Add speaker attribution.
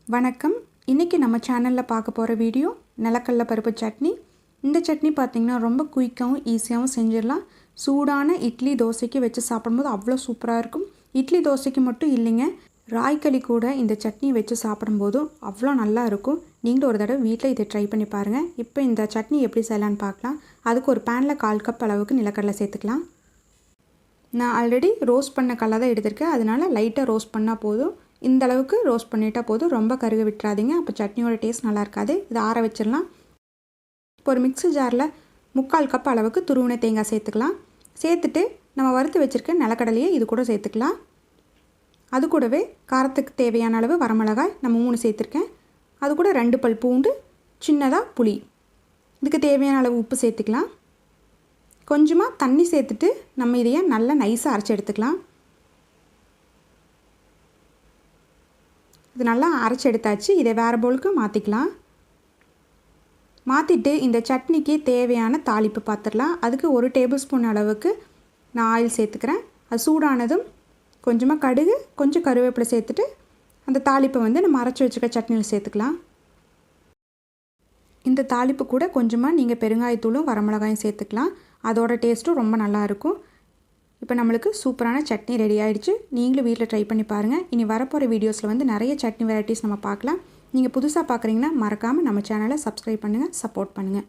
Speaker 1: வணக்கம். இன்றைக்கி நம்ம சேனலில் பார்க்க போகிற வீடியோ நிலக்கடலை பருப்பு சட்னி. இந்த சட்னி பார்த்திங்கன்னா ரொம்ப குயிக்காகவும் ஈஸியாகவும் செஞ்சிடலாம். சூடான இட்லி தோசைக்கு வச்சு சாப்பிடும்போது அவ்வளோ சூப்பராக இருக்கும். இட்லி தோசைக்கு மட்டும் இல்லைங்க, ராய்களி கூட இந்த சட்னி வச்சு சாப்பிடும்போதும் அவ்வளோ நல்லா இருக்கும். நீங்களும் ஒரு தடவை வீட்டில் இதை ட்ரை பண்ணி பாருங்கள். இப்போ இந்த சட்னி எப்படி செய்யலான்னு பார்க்கலாம். அதுக்கு ஒரு பேனில் 1/4 கப் அளவுக்கு நிலக்கடலை சேர்த்துக்கலாம். நான் ஆல்ரெடி ரோஸ்ட் பண்ண கடலை தான் எடுத்திருக்கேன், அதனால் லைட்டாக ரோஸ்ட் பண்ணால் போதும். இந்த அளவுக்கு ரோஸ்ட் பண்ணிட்டால் போதும், ரொம்ப கருக விட்டுறாதீங்க, அப்போ சட்னியோட டேஸ்ட் நல்லா இருக்காது. இதை ஆற வச்சிடலாம். இப்போ ஒரு மிக்ஸி ஜாரில் 3/4 கப் அளவுக்கு துருவின தேங்காய் சேர்த்துக்கலாம். சேர்த்துட்டு நம்ம வறுத்து வச்சுருக்க நிலக்கடலையை இது கூட சேர்த்துக்கலாம். அது கூடவே காரத்துக்கு தேவையான அளவு வரமிளகாய் நம்ம 3 சேர்த்துருக்கேன். அது கூட 2 பல் பூண்டு, சின்னதாக புளி, இதுக்கு தேவையான அளவு உப்பு சேர்த்துக்கலாம். கொஞ்சமாக தண்ணி சேர்த்துட்டு நம்ம இதையே நல்லா நைஸாக அரைச்சி எடுத்துக்கலாம். இது நல்லா அரைச்சி எடுத்தாச்சு. இதை வேறு பவுலுக்கு மாற்றிக்கலாம். மாற்றிட்டு இந்த சட்னிக்கு தேவையான தாளிப்பு பார்த்துடலாம். அதுக்கு 1 டேபிள் ஸ்பூன் அளவுக்கு நான் ஆயில் சேர்த்துக்கிறேன். அது சூடானதும் கொஞ்சமாக கடுகு, கொஞ்சம் கருவேப்பிலை சேர்த்துட்டு அந்த தாளிப்பை நம்ம அரைச்சி வச்சுக்க சட்னியில் சேர்த்துக்கலாம். இந்த தாளிப்பு கூட கொஞ்சமாக நீங்கள் பெருங்காயத்தூளும் வரமிளகாயும் சேர்த்துக்கலாம். அதோட டேஸ்ட்டும் ரொம்ப நல்லாயிருக்கும். இப்போ நம்மளுக்கு சூப்பரான சட்னி ரெடி ஆகிடுச்சு. நீங்களும் வீட்டில் ட்ரை பண்ணி பாருங்கள். இனி வரப்போகிற வீடியோஸில் நிறைய சட்னி வெரைட்டிஸ் நம்ம பார்க்கலாம். நீங்கள் புதுசாக பார்க்குறீங்கன்னா மறக்காமல் நம்ம சேனலை சப்ஸ்கிரைப் பண்ணுங்கள், சப்போர்ட் பண்ணுங்கள்.